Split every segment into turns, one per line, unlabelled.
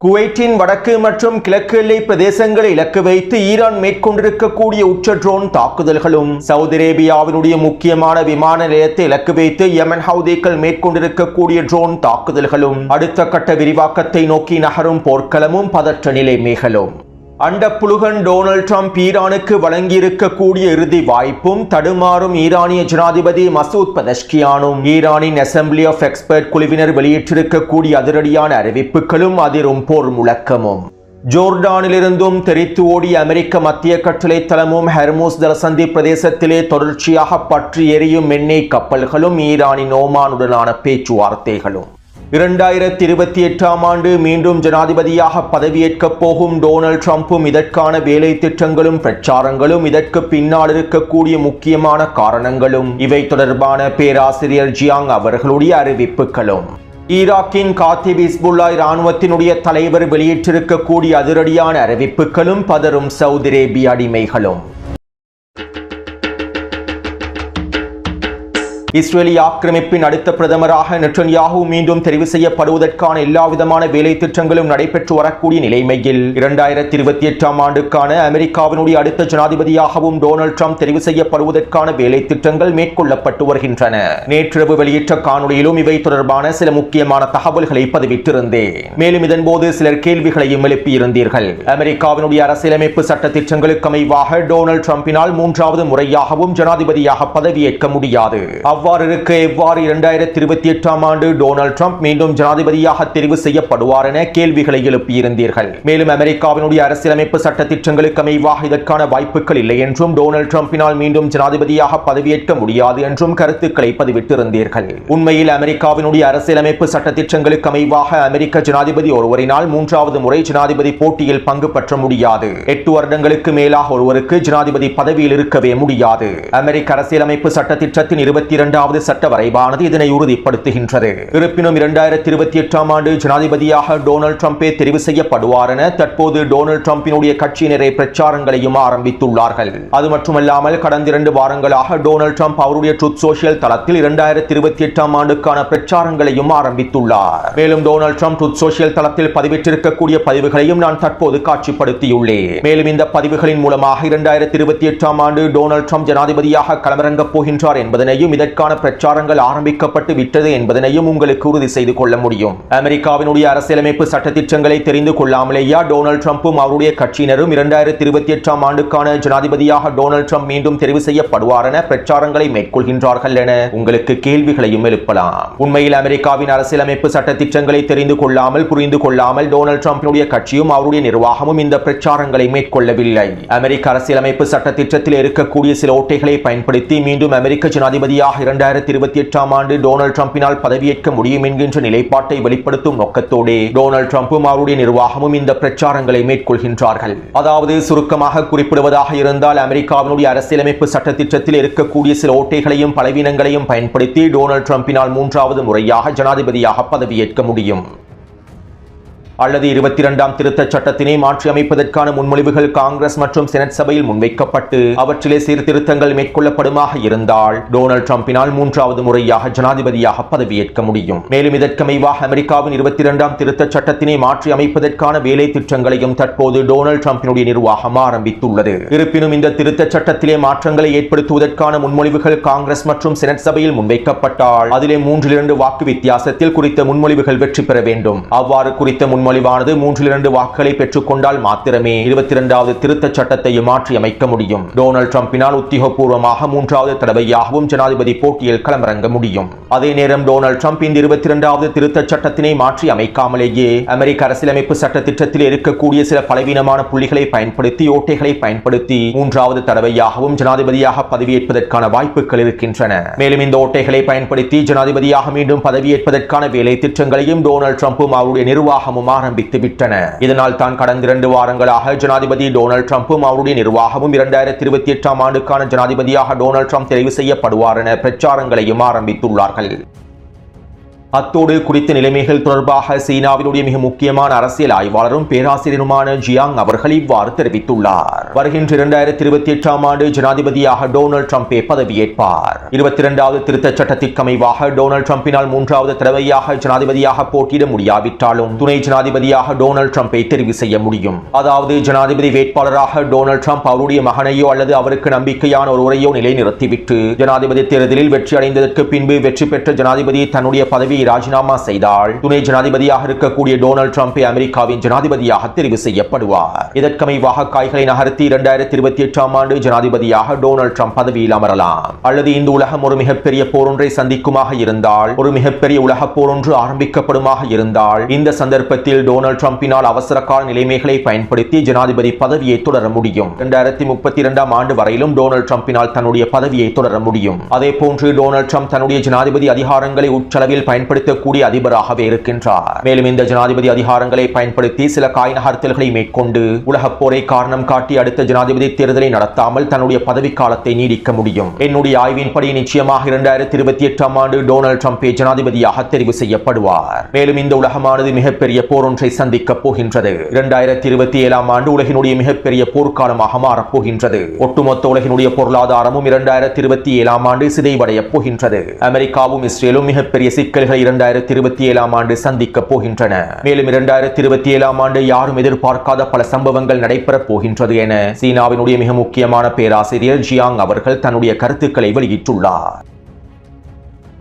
குவைத்தின் வடக்கு மற்றும் கிழக்கு எல்லை பிரதேசங்களை இலக்கு வைத்து ஈரான் மேற்கொண்டிருக்கக்கூடிய உச்ச ட்ரோன் தாக்குதல்களும், சவுதி அரேபியாவினுடைய முக்கியமான விமான நிலையத்தை இலக்கு வைத்து யமன் ஹவுதிகள் மேற்கொண்டிருக்கக்கூடிய ட்ரோன் தாக்குதல்களும், அடுத்த கட்ட விரிவாக்கத்தை நோக்கி நகரும் போர்க்களமும் பதற்ற நிலைமைகளும், அண்டப்புழுகன் டொனால்ட் ட்ரம்ப் ஈரானுக்கு வழங்கியிருக்கக்கூடிய இறுதி வாய்ப்பும், தடுமாறும் ஈரானிய ஜனாதிபதி மசூத் பெஸஷ்கியானும், ஈரானின் அசெம்பிளி ஆஃப் எக்ஸ்பர்ட் குழுவினர் வெளியிட்டிருக்கக்கூடிய அதிரடியான அறிவிப்புகளும், அதிரும் போர் முழக்கமும், ஜோர்டானிலிருந்தும் தெரித்து ஓடிய அமெரிக்க மத்திய கட்டளை தளமும், ஹெர்மூஸ் ஜலசந்தி பிரதேசத்திலே தொடர்ச்சியாக பற்றி எரியும் எண்ணெய் கப்பல்களும், ஈரானின் ஓமானுடனான பேச்சுவார்த்தைகளும், 2028ஆம் ஆண்டு மீண்டும் ஜனாதிபதியாக பதவியேற்கப் போகும் டொனால்ட் ட்ரம்பும், இதற்கான வேலை திட்டங்களும் பிரச்சாரங்களும், இதற்கு பின்னால் இருக்கக்கூடிய முக்கியமான காரணங்களும், இவை தொடர்பான பேராசிரியர் ஜியாங் அவர்களுடைய அறிவிப்புகளும், ஈராக்கின் காத்திப் ஹிஸ்புல்லா இராணுவத்தினுடைய தலைவர் வெளியிட்டிருக்கக்கூடிய அதிரடியான அறிவிப்புகளும், பதறும் சவுதி அரேபிய அடிமைகளும், இஸ்ரேலிய ஆக்கிரமிப்பின் அடுத்த பிரதமராக நெட்டன்யாஹூ மீண்டும் தெரிவு செய்யப்படுவதற்கான எல்லாவிதமான வேலை திட்டங்களும் நடைபெற்று வரக்கூடிய நிலைமையில் 2028ஆம் ஆண்டுக்கான அமெரிக்காவினுடைய அடுத்த ஜனாதிபதியாகவும் டொனால்ட் ட்ரம்ப் தெரிவு செய்யப்படுவதற்கான வேலை திட்டங்கள் மேற்கொள்ளப்பட்டு வருகின்றன. நேற்றிரவு வெளியிட்ட காணொலியிலும் இவை தொடர்பான சில முக்கியமான தகவல்களை பதிவிட்டிருந்தேன். மேலும் இதன்போது சிலர் கேள்விகளையும் எழுப்பியிருந்தீர்கள். அமெரிக்காவினுடைய அரசியலமைப்பு சட்ட திட்டங்களுக்கு அமைவாக டொனால்ட் ட்ரம்பினால் 3வது முறையாகவும் ஜனாதிபதியாக பதவியேற்க முடியாது. அவ்வாறு இருக்க எவ்வாறு 2028ஆம் ஆண்டு டொனால்ட் ட்ரம்ப் மீண்டும் ஜனாதிபதியாக தெரிவு செய்யப்படுவார் என கேள்விகளை எழுப்பியிருந்தீர்கள். மேலும் அமெரிக்காவினுடைய அரசியலமைப்பு சட்ட திட்டங்களுக்கு அமைவாக இதற்கான வாய்ப்புகள் இல்லை என்றும், டொனால்ட் ட்ரம்பினால் மீண்டும் ஜனாதிபதியாக பதவியேற்க முடியாது என்றும் கருத்துக்களை பதிவிட்டிருந்தீர்கள். உண்மையில் அமெரிக்காவினுடைய அரசியலமைப்பு சட்ட திட்டங்களுக்கு அமைவாக அமெரிக்க ஜனாதிபதி ஒருவரினால் 3வது முறை ஜனாதிபதி போட்டியில் பங்கு பெற்ற முடியாது. 8 வருடங்களுக்கு மேலாக ஒருவருக்கு ஜனாதிபதி பதவியில் இருக்கவே முடியாது. அமெரிக்க அரசியலமைப்பு சட்ட திட்டத்தின் 22வது சட்ட வரைவானது இதனை உறுதிப்படுத்துகின்றது. இருப்பினும் 2028ஆம் ஆண்டு ஜனாதிபதியாக டொனால்ட் ட்ரம்பே தெரிவு செய்யப்படுவார் என தற்போது டொனால்ட் ட்ரம்பினுடைய கட்சியினரை பிரச்சாரங்களையும் ஆரம்பித்துள்ளார்கள். அது மட்டுமல்லாமல் கடந்த 2 வாரங்களாக டொனால்ட் ட்ரம்ப் அவருடைய ட்ரூத் சோஷியல் தளத்தில் 2028ஆம் ஆண்டுக்கான பிரச்சாரங்களையும் ஆரம்பித்துள்ளார். மேலும் டொனால்ட் ட்ரம்ப் ட்ரூத் சோஷியல் தளத்தில் பதிவிட்டிருக்கக்கூடிய பதிவுகளையும் நான் தற்போது காட்சிப்படுத்தியுள்ளேன். மேலும் இந்த பதிவுகளின் மூலமாக 2028ஆம் ஆண்டு டொனால்ட் ட்ரம்ப் ஜனாதிபதியாக களமிறங்கப் போகின்றார் என்பதனையும், இதற்கான பிரச்சாரங்கள் ஆரம்பிக்கப்பட்டு விட்டது என்பதனையும் உங்களுக்கு உறுதி செய்து கொள்ள முடியும். அமெரிக்காவினுடைய அரசியலமைப்பு சட்ட திட்டங்களை தெரிந்து கொள்ளாமலேயா டொனால்ட் ட்ரம்பும் அவருடைய கட்சியினரும் 2028ஆம் ஆண்டுக்கான ஜனாதிபதியாக டொனால்ட் ட்ரம்ப் மீண்டும் தெரிவு செய்யப்படுவார் என பிரச்சாரங்களை மேற்கொள்கின்றார்கள் என உங்களுக்கு கேள்விகளையும் எழுப்பலாம். உண்மையில் அமெரிக்காவின் அரசியலமைப்பு சட்ட திட்டங்களை தெரிந்து கொள்ளாமல், புரிந்து கொள்ளாமல் டொனால்ட் ட்ரம்பினுடைய கட்சியும் அவருடைய நிர்வாகமும் இந்த பிரச்சாரங்களை மேற்கொள்ளவில்லை. அமெரிக்க அரசியலமைப்பு சட்ட திட்டத்தில் இருக்கக்கூடிய சில ஓட்டைகளை பயன்படுத்தி மீண்டும் அமெரிக்க ஜனாதிபதியாக 2028ஆம் ஆண்டு டொனால்ட் ட்ரம்பினால் பதவியேற்க முடியும் என்கின்ற நிலைப்பாட்டை வெளிப்படுத்தும் நோக்கத்தோடு டொனால்ட் ட்ரம்பும் அவருடைய நிர்வாகமும் இந்த பிரச்சாரங்களை மேற்கொள்கின்றார்கள். அதாவது சுருக்கமாக குறிப்பிடுவதாக இருந்தால், அமெரிக்காவினுடைய அரசியலமைப்பு சட்ட திட்டத்தில் இருக்கக்கூடிய சில ஓட்டைகளையும் பலவீனங்களையும் பயன்படுத்தி டொனால்ட் ட்ரம்பினால் 3வது முறையாக ஜனாதிபதியாக பதவியேற்க முடியும். அல்லது 22ஆம் திருத்தச் சட்டத்தினை மாற்றி அமைப்பதற்கான முன்மொழிவுகள் காங்கிரஸ் மற்றும் செனட் சபையில் முன்வைக்கப்பட்டு அவற்றிலே சீர்திருத்தங்கள் மேற்கொள்ளப்படுமாக இருந்தால் டொனால்ட் ட்ரம்பினால் 3வது முறையாக ஜனாதிபதியாக பதவியேற்க முடியும். மேலும் இதற்கமைவாக அமெரிக்காவின் 22ஆம் திருத்தச் சட்டத்தினை மாற்றி அமைப்பதற்கான வேலை திட்டங்களையும் தற்போது டொனால்ட் ட்ரம்பினுடைய நிர்வாகம் ஆரம்பித்துள்ளது. இருப்பினும் இந்த திருத்தச் சட்டத்திலே மாற்றங்களை ஏற்படுத்துவதற்கான முன்மொழிவுகள் காங்கிரஸ் மற்றும் செனட் சபையில் முன்வைக்கப்பட்டால் அதிலே 3-2 வாக்கு வித்தியாசத்தில் குறித்த முன்மொழிவுகள் வெற்றி பெற வேண்டும். அவ்வாறு குறித்த முன்மொழிவானது 3-2 வாக்குகளை பெற்றுக் கொண்டால் மாத்திரமே 22வது திருத்தச் சட்டத்தை மாற்றி அமைக்க முடியும். டொனால்ட் ட்ரம்பினால் உத்தியோகபூர்வமாக 3வது தடவையாகவும் ஜனாதிபதி போட்டியில் களமிறங்க முடியும். அதே நேரம் டொனால்ட் ட்ரம்ப் இந்த 22வது திருத்தச் சட்டத்தினை மாற்றி அமைக்காமலேயே அமெரிக்க அரசியலமைப்பு சட்ட திட்டத்தில் இருக்கக்கூடிய சில பலவீனமான புள்ளிகளை பயன்படுத்தி, ஓட்டைகளை பயன்படுத்தி 3வது தடவையாகவும் ஜனாதிபதியாக பதவியேற்பதற்கான வாய்ப்புகள் இருக்கின்றன. மேலும் இந்த ஓட்டைகளை பயன்படுத்தி ஜனாதிபதியாக மீண்டும் பதவியேற்பதற்கான வேலை திட்டங்களையும் டொனால்ட் ட்ரம்பும் அவருடைய நிர்வாகமும் ஆரம்பித்து விட்டன. இதனால் தான் கடந்த 2 வாரங்களாக ஜனாதிபதி டொனால்ட் ட்ரம்பும் அவருடைய நிர்வாகமும் 2028ஆம் ஆண்டுக்கான ஜனாதிபதியாக டொனால்ட் ட்ரம்ப் தெரிவு செய்யப்படுவார் என பிரச்சாரங்களையும் ஆரம்பித்துள்ளார்கள். அத்தோடு குறித்த நிலைமைகள் தொடர்பாக சீனாவினுடைய மிக முக்கியமான அரசியல் ஆய்வாளரும் பேராசிரியருமான ஜியாங் அவர்கள் இவ்வாறு தெரிவித்துள்ளார். வருகின்ற 2028ஆம் ஆண்டு ஜனாதிபதியாக டொனால்ட் ட்ரம்பே பதவியேற்பார். 22வது திருத்தச் சட்டத்திற்கு அமைவாக டொனால்ட் ட்ரம்பினால் 3வது தடவையாக ஜனாதிபதியாக போட்டியிட முடியாவிட்டாலும் துணை ஜனாதிபதியாக டொனால்ட் ட்ரம்பை தெரிவு செய்ய முடியும். அதாவது ஜனாதிபதி வேட்பாளராக டொனால்ட் ட்ரம்ப் அவருடைய மகனையோ அல்லது அவருக்கு நம்பிக்கையான ஒருவரையோ நிலைநிறுத்திவிட்டு ஜனாதிபதி தேர்தலில் வெற்றி அடைந்ததற்கு பின்பு வெற்றி பெற்ற ஜனாதிபதி தன்னுடைய பதவியை ராஜினாமா செய்தால் துணை ஜனாதிபதியாக இருக்கக்கூடிய டொனால்ட் ட்ரம்பே அமெரிக்காவின் ஜனாதிபதியாக தெரிவு செய்யப்படுவார். இதற்கமைவாக காய்களை நகர்த்தி 2028ஆம் ஆண்டு ஜனாதிபதியாக டொனால்ட் ட்ரம்ப் பதவியில் அமரலாம். அல்லது இந்த உலகம் ஒரு மிகப்பெரிய போரொன்றை சந்திக்குமாக இருந்தால், ஒரு மிகப்பெரிய உலக போரொன்று ஆரம்பிக்கப்படுமாக இருந்தால், இந்த சந்தர்ப்பத்தில் டொனால்ட் ட்ரம்பினால் அவசர கால நிலைமைகளை பயன்படுத்தி ஜனாதிபதி பதவியை தொடர முடியும். 2032ஆம் ஆண்டு வரையிலும் டொனால்ட் ட்ரம்பினால் தன்னுடைய பதவியை தொடர முடியும். அதே போன்று டொனால்ட் ட்ரம்ப் தன்னுடைய ஜனாதிபதி அதிகாரங்களை உச்சளவில் பயன்படுத்தக்கூடிய அதிபராகவே இருக்கின்றார். மேலும் இந்த ஜனாதிபதி அதிகாரங்களை பயன்படுத்தி சில காய் நகர்த்தல்களை மேற்கொண்டு உலகப் போரை காரணம் காட்டி அடுத்த ஜனாதிபதி தேர்தலை நடத்தாமல் தன்னுடைய பதவி காலத்தை நீடிக்க முடியும். என்னுடைய ஆய்வின்படி நிச்சயமாக 2028ஆம் ஆண்டு டொனால்ட் ட்ரம்பே ஜனாதிபதியாக தெரிவு செய்யப்படுவார். மேலும் இந்த உலகமானது மிகப்பெரிய போரொன்றை சந்திக்கப் போகின்றது. 2027ஆம் ஆண்டு உலகினுடைய மிகப்பெரிய போர்க்காலமாக மாறப்போகின்றது. ஒட்டுமொத்த உலகினுடைய பொருளாதாரமும் 2027ஆம் ஆண்டு சிதைவடைய போகின்றது. அமெரிக்காவும் இஸ்ரேலும் மிகப்பெரிய சிக்கல்களை 2027ஆம் ஆண்டு சந்திக்கப் போகின்றன. மேலும் 2027ஆம் ஆண்டு யாரும் எதிர்பார்க்காத பல சம்பவங்கள் நடைபெறப் போகின்றது என சீனாவினுடைய மிக முக்கியமான பேராசிரியர் ஜியாங் அவர்கள் தன்னுடைய கருத்துக்களை வெளியிட்டுள்ளார்.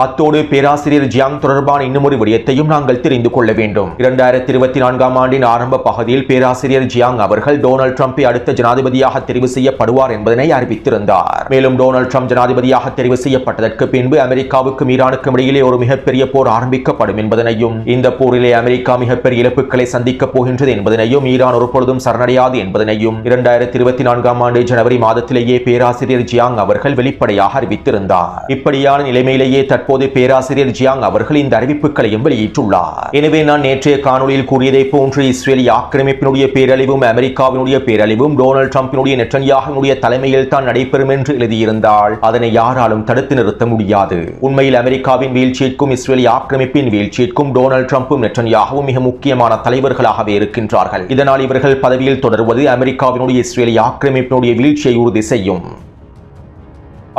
அத்தோடு பேராசிரியர் ஜியாங் தொடர்பான இன்னும் ஒரு விடயத்தையும் நாங்கள் தெரிந்து கொள்ள வேண்டும். 2024ஆம் ஆண்டின் ஆரம்ப பகுதியில் பேராசிரியர் ஜியாங் அவர்கள் டொனால்ட் ட்ரம்பை அடுத்த ஜனாதிபதியாக தெரிவு செய்யப்படுவார் என்பதனை அறிவித்திருந்தார். மேலும் டொனால்ட் ட்ரம்ப் ஜனாதிபதியாக தெரிவு செய்யப்பட்டதற்கு பின்பு அமெரிக்காவுக்கும் ஈரானுக்கும் இடையிலே ஒரு மிகப்பெரிய போர் ஆரம்பிக்கப்படும் என்பதனையும், இந்த போரிலே அமெரிக்கா மிகப்பெரிய இழப்புகளை சந்திக்கப் போகின்றது என்பதனையும், ஈரான் ஒருபொழுதும் சரணடையாது என்பதனையும் 2024ஆம் ஆண்டு ஜனவரி மாதத்திலேயே பேராசிரியர் ஜியாங் அவர்கள் வெளிப்படையாக அறிவித்திருந்தார். இப்படியான நிலைமையிலேயே தற்போது பேராசிரியர் ஜியாங் அவர்கள் இந்த அறிவிப்புகளையும் வெளியிட்டுள்ளார். எனவே நான் நேற்றைய காணொலியில் கூறியதை போன்று இஸ்ரேலிய ஆக்கிரமிப்பினுடைய பேரழிவும் அமெரிக்காவினுடைய பேரழிவும் டொனால்ட் ட்ரம்பினுடைய நெட்டன்யாஹுவினுடைய தலைமையில் தான் நடைபெறும் என்று எழுதியிருந்தால் அதனை யாராலும் தடுத்து நிறுத்த முடியாது. உண்மையில் அமெரிக்காவின் வீழ்ச்சிக்கும் இஸ்ரேலிய ஆக்கிரமிப்பின் வீழ்ச்சிக்கும் டொனால்ட் ட்ரம்பும் நெட்டன்யாஹுவும் மிக முக்கியமான தலைவர்களாகவே இருக்கின்றார்கள். இதனால் இவர்கள் பதவியில் தொடர்வது அமெரிக்காவினுடைய இஸ்ரேலிய ஆக்கிரமிப்பினுடைய வீழ்ச்சியை உறுதி செய்யும்.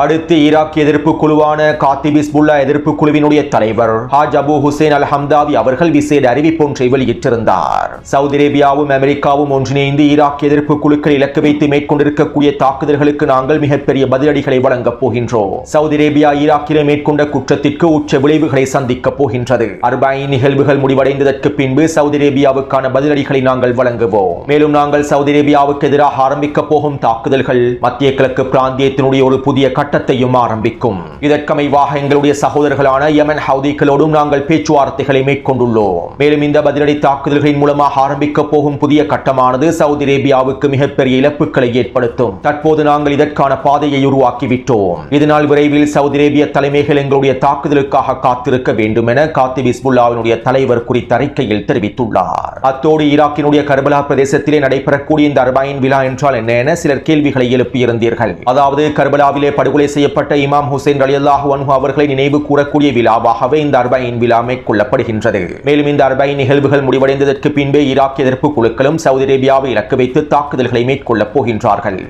அடுத்து ஈராக் எதிர்ப்பு குழுவான காத்திப் ஹிஸ்புல்லா எதிர்ப்பு குழுவினுடைய தலைவர் ஹாஜ் அபு ஹுசைன் அல் ஹம்தாவி அவர்கள் விசேட அறிவிப்பொன்றை வெளியிட்டிருந்தார். சவுதி அரேபியாவும் அமெரிக்காவும் ஒன்றிணைந்து ஈராக் எதிர்ப்பு குழுக்கள் இலக்கு வைத்து மேற்கொண்டிருக்கக்கூடிய தாக்குதல்களுக்கு நாங்கள் மிகப்பெரிய பதிலடிகளை வழங்கப் போகின்றோம். சவுதி அரேபியா ஈராக்கிலே மேற்கொண்ட குற்றத்திற்கு உச்ச விளைவுகளை சந்திக்கப் போகின்றது. 40 நிகழ்வுகள் முடிவடைந்ததற்கு பின்பு சவுதி அரேபியாவுக்கான பதிலடிகளை நாங்கள் வழங்குவோம். மேலும் நாங்கள் சவுதி அரேபியாவுக்கு எதிராக ஆரம்பிக்க போகும் தாக்குதல்கள் மத்திய கிழக்கு பிராந்தியத்தினுடைய ஒரு புதிய கட்டத்தையும் ஆரம்பிக்கும். இதற்கமைவாக எங்களுடைய சகோதரர்களான யமன் ஹவுதிகளோடும் நாங்கள் பேச்சுவார்த்தைகளை மேற்கொண்டுள்ளோம். மேலும் இந்த பதிலடி தாக்குதல்களின் மூலமாக ஆரம்பிக்க போகும் புதிய கட்டமானது சவுதி அரேபியாவுக்கு மிகப்பெரிய இழப்புகளை ஏற்படுத்தும். தற்போது நாங்கள் இதற்கான பாதையை உருவாக்கிவிட்டோம். இதனால் விரைவில் சவுதி அரேபிய தலைமைகள் எங்களுடைய தாக்குதலுக்காக காத்திருக்க வேண்டும் என காத்திப் ஹிஸ்புல்லாவினுடைய தலைவர் குறித்த அறிக்கையில் தெரிவித்துள்ளார். அத்தோடு ஈராக்கினுடைய கர்பலா பிரதேசத்திலே நடைபெறக்கூடிய இந்த 40 விழா என்றால் என்ன என சிலர் கேள்விகளை எழுப்பியிருந்தீர்கள். அதாவது கர்பலாவிலே படுகொலை செய்யப்பட்ட இமாம் ஹுசைன் ரலியல்லாஹு அன்ஹு அவர்களை நினைவு கூறக்கூடிய விழாவாகவே இந்த 40 விழா மேற்கொள்ளப்படுகின்றது. மேலும் இந்த 40 நிகழ்வுகள் முடிவடைந்ததற்கு பின்பே ஈராக் எதிர்ப்பு குழுக்களும் சவுதி அரேபியாவை இலக்கு வைத்து தாக்குதல்களை மேற்கொள்ளப் போகின்றார்கள்.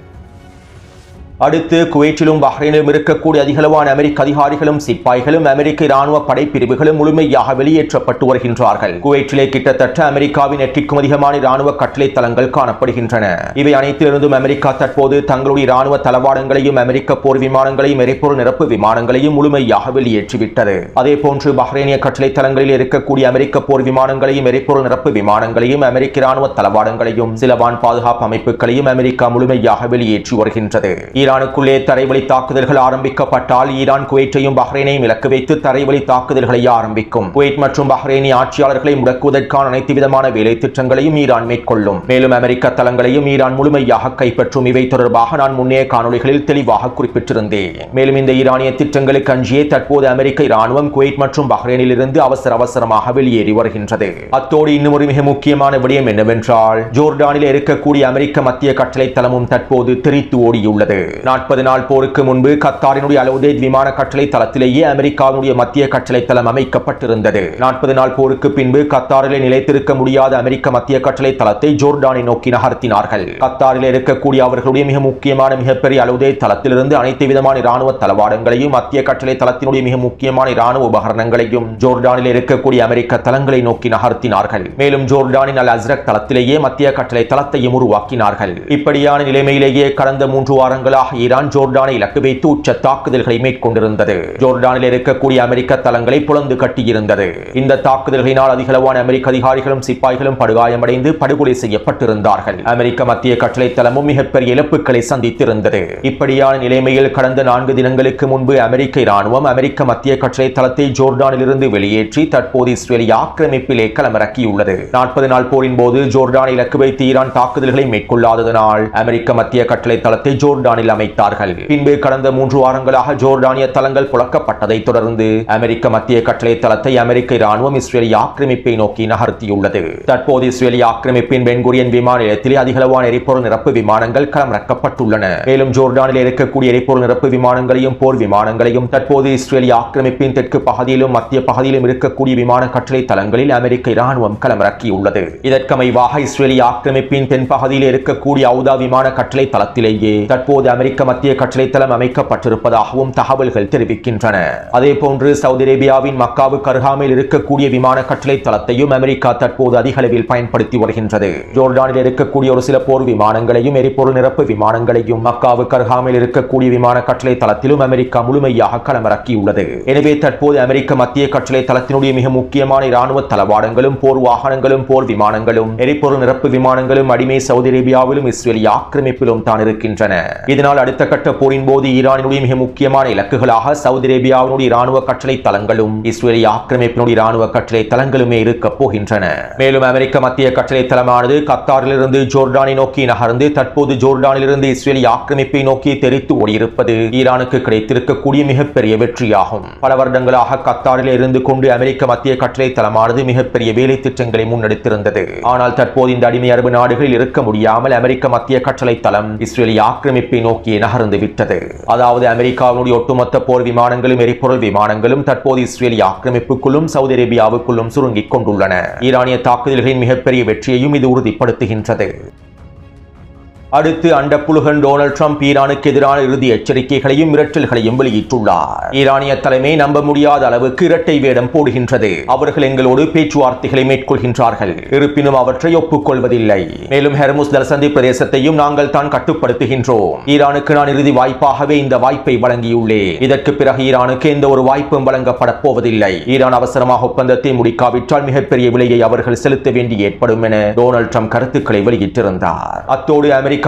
அடுத்து குவைத்திலும் பஹ்ரைனிலும் இருக்கக்கூடிய அதிகளவான அமெரிக்க அதிகாரிகளும் சிப்பாய்களும் அமெரிக்க இராணுவ படைப்பிரிவுகளும் முழுமையாக வெளியேற்றப்பட்டு வருகின்றார்கள். குவைத்திலே கிட்டத்தட்ட அமெரிக்காவின் 8க்கும் அதிகமான இராணுவ கட்டளை தளங்கள் காணப்படுகின்றன. இவை அனைத்திலிருந்தும் அமெரிக்கா தற்போது தங்களுடைய இராணுவ தளவாடங்களையும் அமெரிக்க போர் விமானங்களையும் எரிபொருள் நிரப்பு விமானங்களையும் முழுமையாக வெளியேற்றிவிட்டது. அதே போன்று பஹ்ரைனிய கட்டளை தளங்களில் இருக்கக்கூடிய அமெரிக்க போர் விமானங்களையும் எரிபொருள் நிரப்பு விமானங்களையும் அமெரிக்க இராணுவ தளவாடங்களையும் சில வான் பாதுகாப்பு அமைப்புகளையும் அமெரிக்கா முழுமையாக வெளியேற்றி வருகின்றது. ஈரானுக்குள்ளே தரைவழி தாக்குதல்கள் ஆரம்பிக்கப்பட்டால் ஈரான் குவைத்தையும் பஹ்ரைனையும் இலக்கு வைத்து தரைவழி தாக்குதல்களை ஆரம்பிக்கும். குவைத் மற்றும் பஹ்ரைனி ஆட்சியாளர்களை முடக்குவதற்கான அனைத்து விதமான வேலை திட்டங்களையும் ஈரான் மேற்கொள்ளும். மேலும் அமெரிக்க தளங்களையும் ஈரான் முழுமையாக கைப்பற்றும். இவை தொடர்பாக நான் முன்னைய காணொலிகளில் தெளிவாக குறிப்பிட்டிருந்தேன். மேலும் இந்த ஈரானிய திட்டங்களுக்கு அஞ்சியே தற்போது அமெரிக்க இராணுவம் குவைத் மற்றும் பஹ்ரைனில் இருந்து அவசரமாக வெளியேறி வருகின்றது. அத்தோடு இன்னும் ஒரு மிக முக்கியமான விடயம் என்னவென்றால் ஜோர்டானில் இருக்கக்கூடிய அமெரிக்க மத்திய கட்டளை தளமும் தற்போது தெரித்து ஓடியுள்ளது. 40 நாள் போருக்கு முன்பு கத்தாரினுடைய அல்-உதைத் விமான கட்டளை தளத்திலேயே அமெரிக்காவினுடைய மத்திய கட்டளை தளம் அமைக்கப்பட்டிருந்தது. 40 நாள் போருக்கு பின்பு கத்தாரிலே நிலைத்திருக்க முடியாத அமெரிக்க மத்திய கட்டளை தளத்தை ஜோர்டானை நோக்கி நகர்த்தினார்கள். கத்தாரில் இருக்கக்கூடிய அவர்களுடைய மிக முக்கியமான மிகப்பெரிய அல்-உதைத் தளத்திலிருந்து அனைத்து விதமான இராணுவ தளவாடங்களையும் மத்திய கட்டளை தளத்தினுடைய மிக முக்கியமான இராணுவ உபகரணங்களையும் ஜோர்டானில் இருக்கக்கூடிய அமெரிக்க தளங்களை நோக்கி நகர்த்தினார்கள். மேலும் ஜோர்டானின் அல் அஸ்ரக் தளத்திலேயே மத்திய கட்டளை தளத்தையும் உருவாக்கினார்கள். இப்படியான நிலைமையிலேயே கடந்த 3 வாரங்களாக ஈரான் ஜோர்டானை இலக்கு வைத்து உச்ச தாக்குதல்களை மேற்கொண்டிருந்தது. ஜோர்டானில் இருக்கக்கூடிய அமெரிக்க தளங்களை புலந்து கட்டியிருந்தது. இந்த தாக்குதல்களினால் அதிகளவான அமெரிக்க அதிகாரிகளும் சிப்பாய்களும் படுகாயமடைந்து படுகொலை செய்யப்பட்டிருந்தார்கள். அமெரிக்க மத்திய கட்டளை தளமும் மிகப்பெரிய இழப்புகளை சந்தித்திருந்தது. இப்படியான நிலைமையில் கடந்த 4 தினங்களுக்கு முன்பு அமெரிக்க இராணுவம் அமெரிக்க மத்திய கட்டளை தளத்தை ஜோர்டானிலிருந்து வெளியேற்றி தற்போது இஸ்ரேலிய ஆக்கிரமிப்பிலே களமிறக்கியுள்ளது. 40 நாள் போரின் போது ஜோர்டானை இலக்கு வைத்து ஈரான் தாக்குதல்களை மேற்கொள்ளாததனால் அமெரிக்க மத்திய கட்டளை தளத்தை ஜோர்டானில் அமைத்தார்கள். பின்பு கடந்த 3 வாரங்களாக ஜோர்டானிய தளங்கள் புழக்கப்பட்டதை தொடர்ந்து அமெரிக்க மத்திய கட்டளை தளத்தை அமெரிக்க இராணுவம் இஸ்ரேலிய ஆக்கிரமிப்பை நோக்கி நகர்த்தியுள்ளது. தற்போது இஸ்ரேலிய ஆக்கிரமிப்பின் பென்குரியன் விமான நிலையத்திலே அதிகளவான எரிபொருள் நிரப்பு விமானங்கள் களமிறக்கப்பட்டுள்ளன. மேலும் ஜோர்டானில் இருக்கக்கூடிய எரிபொருள் நிரப்பு விமானங்களையும் போர் விமானங்களையும் தற்போது இஸ்ரேலிய ஆக்கிரமிப்பின் தெற்கு பகுதியிலும் மத்திய பகுதியிலும் இருக்கக்கூடிய விமான கட்டளை தளங்களில் அமெரிக்க இராணுவம் களமிறக்கியுள்ளது. இதற்கமைவாக இஸ்ரேலிய ஆக்கிரமிப்பின் தென் பகுதியில் இருக்கக்கூடிய அவுதா விமான கட்டளை தளத்திலேயே தற்போது அமெரிக்க மத்திய கட்டளை தளம் அமைக்கப்பட்டிருப்பதாகவும் தகவல்கள் தெரிவிக்கின்றன. அதேபோன்று சவுதி அரேபியாவின் மக்காவுக்கு அருகாமையில் இருக்கக்கூடிய விமான கட்டளை தளத்தையும் அமெரிக்கா தற்போது அதிக அளவில் பயன்படுத்தி வருகின்றது. ஜோர்டானில் இருக்கக்கூடிய ஒரு சில போர் விமானங்களையும் எரிபொருள் நிரப்பு விமானங்களையும் மக்காவுக்கு அருகாமையில் இருக்கக்கூடிய விமான கட்டளை தளத்திலும் அமெரிக்கா முழுமையாக களமிறக்கியுள்ளது. எனவே தற்போது அமெரிக்க மத்திய கட்டளை தளத்தினுடைய மிக முக்கியமான இராணுவ தளவாடங்களும் போர் வாகனங்களும் போர் விமானங்களும் எரிபொருள் நிரப்பு விமானங்களும் அடிமை சவுதி அரேபியாவிலும் இஸ்ரேலிய ஆக்கிரமிப்பிலும் தான் இருக்கின்றன. இதனால் அடுத்த கட்ட போரின் போது ஈரானினுடைய மிக முக்கியமான இலக்குகளாக சவுதி அரேபியாவினுடைய இராணுவ கட்டளை தளங்களும் இஸ்ரேலிய ஆக்கிரமிப்பினுடைய இராணுவ கட்டளை தளங்களுமே இருக்க போகின்றன. மேலும் அமெரிக்க மத்திய கட்டளை தளமானது கத்தாரிலிருந்து ஜோர்டானை நோக்கி நகர்ந்து தற்போது ஜோர்டானிலிருந்து இஸ்ரேலிய ஆக்கிரமிப்பை நோக்கி தெரித்து ஓடியிருப்பது ஈரானுக்கு கிடைத்திருக்கக்கூடிய மிகப்பெரிய வெற்றியாகும். பல வருடங்களாக கத்தாரில் இருந்து கொண்டு அமெரிக்க மத்திய கட்டளை தளமானது மிகப்பெரிய வேலை திட்டங்களை முன்னெடுத்திருந்தது. ஆனால் தற்போது இந்த அடிமை அரபு நாடுகளில் இருக்க முடியாமல் அமெரிக்க மத்திய கட்டளை தளம் இஸ்ரேலிய ஆக்கிரமிப்பை நோக்கி நகர்ந்து விட்டது. அதாவது அமெரிக்காவுடைய ஒட்டுமொத்த போர் விமானங்களும் எரிபொருள் விமானங்களும் தற்போது இஸ்ரேலிய ஆக்கிரமிப்புக்குள்ளும் சவுதி அரேபியாவுக்குள்ளும் சுருங்கிக் கொண்டுள்ளன. ஈரானிய தாக்குதல்களின் மிகப்பெரிய வெற்றியையும் இது உறுதிப்படுத்துகின்றது. அடுத்து அண்டப்புழுகன் டொனால்ட் ட்ரம்ப் ஈரானுக்கு எதிரான இறுதி எச்சரிக்கைகளையும் மிரட்டல்களையும் வெளியிட்டுள்ளார். ஈரானிய தலைமை நம்ப முடியாத அளவுக்கு இரட்டை வேடம் போடுகின்றது. அவர்கள் எங்களோடு பேச்சுவார்த்தைகளை மேற்கொள்கின்றார்கள், இருப்பினும் அவற்றை ஒப்புக்கொள்வதில்லை. மேலும் ஹெர்முஸ் ஜலசந்தி பிரதேசத்தையும் நாங்கள் தான் கட்டுப்படுத்துகின்றோம். ஈரானுக்கு நான் இறுதி வாய்ப்பாகவே இந்த வாய்ப்பை வழங்கியுள்ளேன். இதற்கு பிறகு ஈரானுக்கு எந்த ஒரு வாய்ப்பும் வழங்கப்பட போவதில்லை. ஈரான் அவசரமாக ஒப்பந்தத்தை முடிக்காவிட்டால் மிகப்பெரிய விலையை அவர்கள் செலுத்த வேண்டி ஏற்படும் என டொனால்ட் ட்ரம்ப் கருத்துக்களை வெளியிட்டிருந்தார். அத்தோடு அமெரிக்காவுக்கும்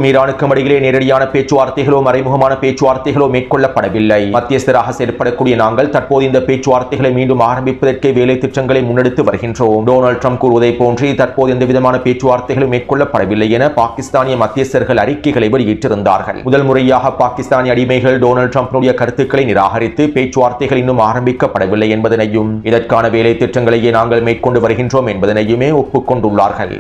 ஈரானுக்கும் இடையிலே நேரடியான பேச்சுவார்த்தைகளோ மறைமுகமான பேச்சுவார்த்தைகளோ மேற்கொள்ளப்படவில்லை. மத்தியஸ்தராக செயல்படக்கூடிய நாங்கள் தற்போது இந்த பேச்சுவார்த்தைகளை மீண்டும் ஆரம்பிப்பதற்கே வேலை திட்டங்களை முன்னெடுத்து வருகின்றோம். டொனால்ட் ட்ரம்ப் கூறுவதை போன்று தற்போது எந்த விதமான பேச்சுவார்த்தைகளும் மேற்கொள்ளப்படவில்லை என பாகிஸ்தானிய மத்தியஸ்தர்கள் அறிக்கைகளை வெளியிட்டிருந்தார்கள். முதல் முறையாக பாகிஸ்தானிய அடிமைகள் டொனால்ட் ட்ரம்பினுடைய கருத்துக்களை நிராகரித்து பேச்சுவார்த்தைகள் இன்னும் ஆரம்பிக்கப்படவில்லை என்பதனையும் இதற்கான வேலை திட்டங்களையே நாங்கள் மேற்கொண்டு வருகின்றோம் என்பதனையுமே ஒப்புக்கொண்டுள்ளார்கள்.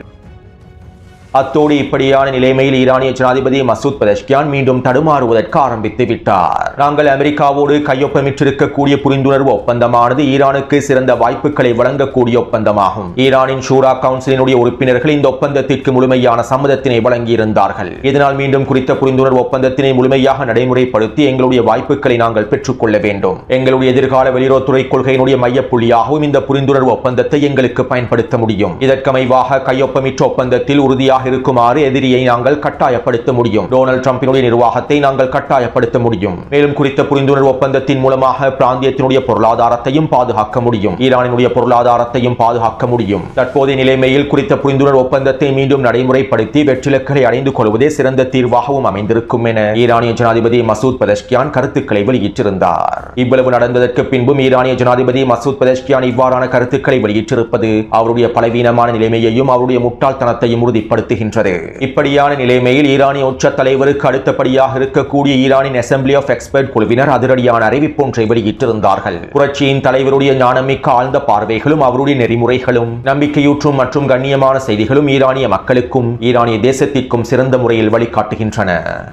அத்தோடு இப்படியான நிலைமையில் ஈரானிய ஜனாதிபதி மசூத் பெஸஷ்கியான் மீண்டும் தடுமாறுவதற்கு ஆரம்பித்து விட்டார். நாங்கள் அமெரிக்காவோடு கையொப்பமிட்டிருக்கக்கூடிய புரிந்துணர்வு ஒப்பந்தமானது ஈரானுக்கு சிறந்த வாய்ப்புகளை வழங்கக்கூடிய ஒப்பந்தமாகும். ஈரானின் ஷூரா கவுன்சிலினுடைய உறுப்பினர்கள் இந்த ஒப்பந்தத்திற்கு முழுமையான சம்மதத்தினை வழங்கியிருந்தார்கள். இதனால் மீண்டும் குறித்த புரிந்துணர்வு ஒப்பந்தத்தினை முழுமையாக நடைமுறைப்படுத்தி எங்களுடைய வாய்ப்புகளை நாங்கள் பெற்றுக்கொள்ள வேண்டும். எங்களுடைய எதிர்கால வெளியுறவுத்துறை கொள்கையினுடைய மையப்புள்ளியாகவும் இந்த புரிந்துணர்வு ஒப்பந்தத்தை எங்களுக்கு பயன்படுத்த முடியும். இதற்கமைவாக கையொப்பமிட்ட ஒப்பந்தத்தில் உறுதியாக இருக்குமாறு எதிரியை நாங்கள் கட்டாயப்படுத்த முடியும். டொனால்ட் ட்ரம்பினுடைய நிர்வாகத்தை நாங்கள் கட்டாயப்படுத்த முடியும். மேலும் குறித்த புரிந்துணர்வு ஒப்பந்தத்தின் மூலமாக பிராந்தியத்தினுடைய பொருளாதாரத்தையும் பாதுகாக்க முடியும். ஈரானினுடைய பொருளாதாரத்தையும் பாதுகாக்க முடியும். தற்போதைய நிலைமையில் குறித்த புரிந்துணர்வு ஒப்பந்தத்தை மீண்டும் நடைமுறைப்படுத்தி வெற்றிலக்கை அடைந்து கொள்வதே சிறந்த தீர்வாகவும் அமைந்திருக்கும் என ஈரானிய ஜனாதிபதி மசூத் பெஸஷ்கியான் கருத்துக்களை வெளியிட்டிருந்தார். இவ்வளவு நடந்ததற்கு பின்பும் ஈரானிய ஜனாதிபதி மசூத் பெஸஷ்கியான் இவ்வாறான கருத்துக்களை வெளியிட்டிருப்பது அவருடைய பலவீனமான நிலைமையையும் அவருடைய முட்டாள்தனத்தையும் உறுதிப்படுத்த வெளிப்படுத்துகின்றது. இப்படியான நிலைமையில் ஈரானிய உச்ச தலைவருக்கு அடுத்தபடியாக இருக்கக்கூடிய ஈரானின் அசெம்பிளி ஆஃப் எக்ஸ்பர்ட் குழுவினர் அதிரடியான அறிவிப்பொன்றை வெளியிட்டிருந்தார்கள். புரட்சியின் தலைவருடைய ஞானமிக்க ஆழ்ந்த பார்வைகளும் அவருடைய நெறிமுறைகளும் நம்பிக்கையூற்றும் மற்றும் கண்ணியமான செய்திகளும் ஈரானிய மக்களுக்கும் ஈரானிய தேசத்திற்கும் சிறந்த முறையில் வழிகாட்டுகின்றன.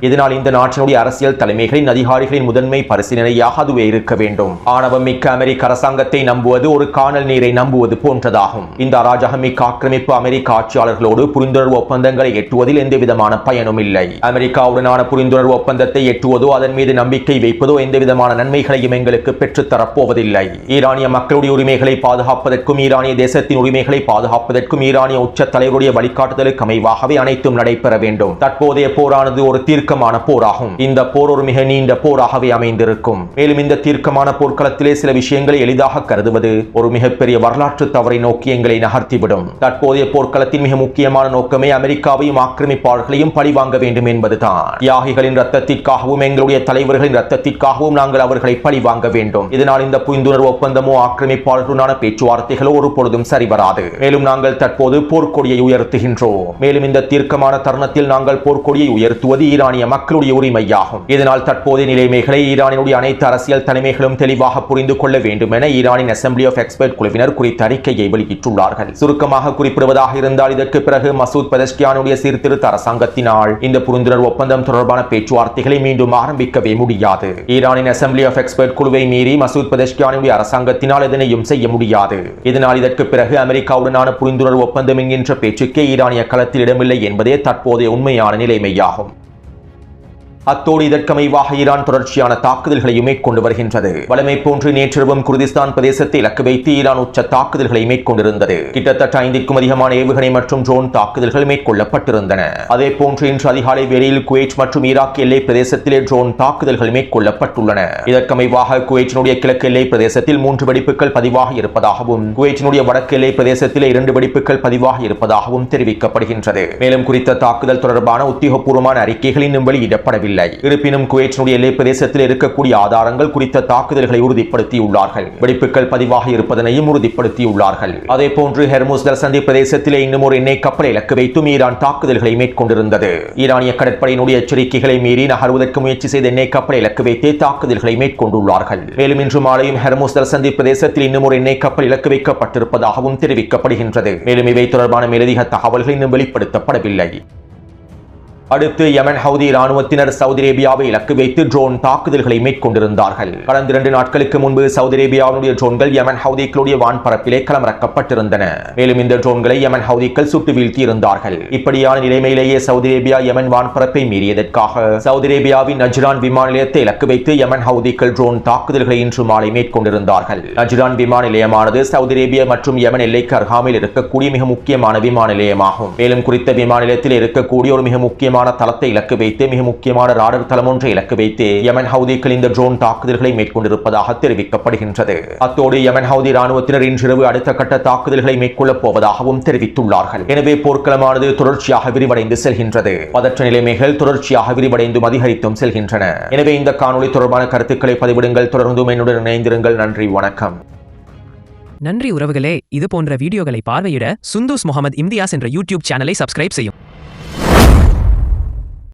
இதனால் இந்த நாட்டினுடைய அரசியல் தலைமைகளின் அதிகாரிகளின் முதன்மை பரிசீலனையாக அதுவே இருக்க வேண்டும். ஆணவம் மிக்க அமெரிக்க அரசாங்கத்தை நம்புவது ஒரு காணல் நீரை நம்புவது போன்றதாகும். இந்த அராஜகமிக்க ஆக்கிரமிப்பு அமெரிக்க ஆட்சியாளர்களோடு புரிந்துணர்வு ஒப்பந்தங்களை எட்டுவதில் எந்த விதமான பயனும் இல்லை. அமெரிக்காவுடனான புரிந்துணர்வு ஒப்பந்தத்தை எட்டுவதோ அதன் மீது நம்பிக்கை வைப்பதோ எந்த விதமான நன்மைகளையும் எங்களுக்கு பெற்றுத் தரப்போவதில்லை. ஈரானிய மக்களுடைய உரிமைகளை பாதுகாப்பதற்கும் ஈரானிய தேசத்தின் உரிமைகளை பாதுகாப்பதற்கும் ஈரானிய உச்ச தலைவருடைய வழிகாட்டுதலுக்கு அமைவாகவே அனைத்தும் நடைபெற வேண்டும். தற்போதைய போரானது ஒரு தீர்க்கமான போராகும். இந்த போர் ஒரு மிக நீண்ட போராகவே அமைந்திருக்கும். மேலும் இந்த தீர்க்கமான போர்க்களத்திலே சில விஷயங்களை எளிதாக கருதுவது ஒரு மிகப்பெரிய வரலாற்று தவறை நோக்கி எங்களை நகர்த்திவிடும். தற்போதைய போர்க்களத்தின் மிக முக்கியமான நோக்கமே அமெரிக்காவையும் ஆக்கிரமிப்பாளர்களையும் பழிவாங்க வேண்டும் என்பதுதான். தியாகிகளின் ரத்தத்திற்காகவும் எங்களுடைய தலைவர்களின் ரத்தத்திற்காகவும் நாங்கள் அவர்களை பழிவாங்க வேண்டும். இதனால் இந்த புரிந்துணர்வு ஒப்பந்தமோ ஆக்கிரமிப்பாளர்களுடனான பேச்சுவார்த்தைகளோ ஒரு பொழுதும் சரிவராது. மேலும் நாங்கள் தற்போது போர்க்கொடியை உயர்த்துகின்றோம். மேலும் இந்த தீர்க்கமான தருணத்தில் நாங்கள் போர்க்கொடியை உயர்த்துவது ஈரானிய மக்களுடைய உரிமையாகும். இதனால் தற்போதைய நிலைமைகளை ஈரானினுடைய அனைத்து அரசியல் தலைமைகளும் தெளிவாக புரிந்து கொள்ள வேண்டும் என ஈரானின் அசெம்பிளி ஆஃப் எக்ஸ்பர்ட் குழுவினர் குறித்த அறிக்கையை வெளியிட்டுள்ளார்கள். சுருக்கமாக குறிப்பிடுவதாக இருந்தால் இதற்கு பிறகு மசூத் பெதஷ்கியானுடைய சீர்திருத்த அரசாங்கத்தினால் இந்த புரிந்துணர்வு ஒப்பந்தம் தொடர்பான பேச்சுவார்த்தைகளை மீண்டும் ஆரம்பிக்கவே முடியாது. ஈரானின் அசெம்பிளி ஆஃப் எக்ஸ்பர்ட் குழுவை மீறி மசூத் பெதஷ்கியானுடைய அரசாங்கத்தினால் எதனையும் செய்ய முடியாது. இதனால் இதற்கு பிறகு அமெரிக்காவுடனான புரிந்துணர்வு ஒப்பந்தம் என்கின்ற பேச்சுக்கே ஈரானிய களத்தில் இடமில்லை என்பதே தற்போதைய உண்மையான நிலைமையாகும். அத்தோடு இதற்கமைவாக ஈரான் தொடர்ச்சியான தாக்குதல்களை மேற்கொண்டு வருகின்றது. வழமை போன்று நேற்றிரவும் குர்திஸ்தான் பிரதேசத்தை இலக்கு வைத்து ஈரான் உச்ச தாக்குதல்களை மேற்கொண்டிருந்தது. கிட்டத்தட்ட 5க்கும் அதிகமான ஏவுகணை மற்றும் ட்ரோன் தாக்குதல்கள் மேற்கொள்ளப்பட்டிருந்தன. அதே போன்று இன்று அதிகாலை வேளையில் குவைட் மற்றும் ஈராக் எல்லை பிரதேசத்திலே ட்ரோன் தாக்குதல்கள் மேற்கொள்ளப்பட்டுள்ளன. இதற்கமைவாக குவைட்டினுடைய கிழக்கு எல்லை பிரதேசத்தில் 3 வெடிப்புகள் பதிவாக இருப்பதாகவும் குவைட்டினுடைய வடக்கு எல்லை பிரதேசத்திலே 2 வெடிப்புகள் பதிவாக இருப்பதாகவும் தெரிவிக்கப்படுகின்றது. மேலும் குறித்த தாக்குதல் தொடர்பான உத்தியோகபூர்வமான அறிக்கைகள் இன்னும் வெளியிடப்படவில்லை. இருப்பினும் குவைட்டினுடைய எல்லை பிரதேசத்தில் இருக்கக்கூடிய ஆதாரங்கள் குறித்த தாக்குதல்களை உறுதிப்படுத்தியுள்ளார்கள். வெடிப்புகள் பதிவாக இருப்பதனையும் உறுதிப்படுத்தியுள்ளார்கள். அதே போன்று ஹெர்முஸ் ஜலசந்தி பிரதேசத்திலே இன்னும் ஒரு எண்ணெய் கப்பலை இலக்கு வைத்தும் ஈரான் தாக்குதல்களை மேற்கொண்டிருந்தது. ஈரானிய கடற்படையினுடைய எச்சரிக்கைகளை மீறி நகர்வதற்கு முயற்சி செய்த எண்ணெய் கப்பலை இலக்கு வைத்தே தாக்குதல்களை மேற்கொண்டுள்ளார்கள். மேலும் இன்று மாலையும் ஹெர்முஸ் ஜலசந்தி பிரதேசத்தில் இன்னும் ஒரு எண்ணெய் கப்பல் இலக்கு வைக்கப்பட்டிருப்பதாகவும் தெரிவிக்கப்படுகின்றது. மேலும் இவை தொடர்பான மேலதிக தகவல்கள் இன்னும் வெளிப்படுத்தப்படவில்லை. அடுத்து யமன் ஹவுதி ராணுவத்தினர் சவுதி அரேபியாவை இலக்கு வைத்து ட்ரோன் தாக்குதல்களை மேற்கொண்டிருந்தார்கள். கடந்த 2 நாட்களுக்கு முன்பு சவுதி அரேபியாவுடைய ட்ரோன்கள் யமன் ஹவுதிகளுடைய வான்பரப்பிலே களமிறக்கப்பட்டிருந்தன. மேலும் இந்த ட்ரோன்களை யமன் ஹவுதிகள் சுட்டு வீழ்த்தியிருந்தார்கள். இப்படியான நிலைமையிலேயே சவுதி அரேபியா யமன் வான்பரப்பை மீறியதற்காக சவுதி அரேபியாவின் நஜ்ரான் விமான நிலையத்தை இலக்கு வைத்து யமன் ஹவுதிகள் ட்ரோன் தாக்குதல்களை இன்று மாலை மேற்கொண்டிருந்தார்கள். நஜ்ரான் விமான நிலையமானது சவுதி அரேபியா மற்றும் யமன் எல்லைக்கு அருகாமையில் இருக்கக்கூடிய மிக முக்கியமான விமான நிலையமாகும். மேலும் குறித்த விமான நிலையத்தில் இருக்கக்கூடிய ஒரு மிக முக்கியமான தளத்தை இலக்கு வைத்து மிக முக்கியமான ராடர் தளம் ஒன்றை இலக்கு வைத்து யமன் ஹவுதிகள் இந்த ட்ரோன் தாக்குதல்களை மேற்கொண்டிருப்பதாக தெரிவிக்கப்படுகின்றது. அத்தோடு யமன் ஹவுதி ராணுவத்தினர் இன்றிரவு அடுத்த கட்ட தாக்குதல்களை மேற்கொள்ளப் போவதாகவும் தெரிவித்துள்ளார்கள். எனவே போர்க்களமானது தொடர்ச்சியாக விரிவடைந்து செல்கின்றது. பதற்ற நிலைமைகள் தொடர்ச்சியாக விரிவடைந்தும் அதிகரித்தும் செல்கின்றன. எனவே இந்த காணொளி தொடர்பான கருத்துக்களை பதிவிடுங்கள். தொடர்ந்தும் என்னுடன் இணைந்திருங்கள். நன்றி, வணக்கம்.
நன்றி உறவுகளே. இது போன்ற வீடியோகளை பார்வையிட சுந்தூஸ் முகமது இம்தியாஸ் என்ற யூடியூப் சேனலை சப்ஸ்கிரைப் செய்யும்.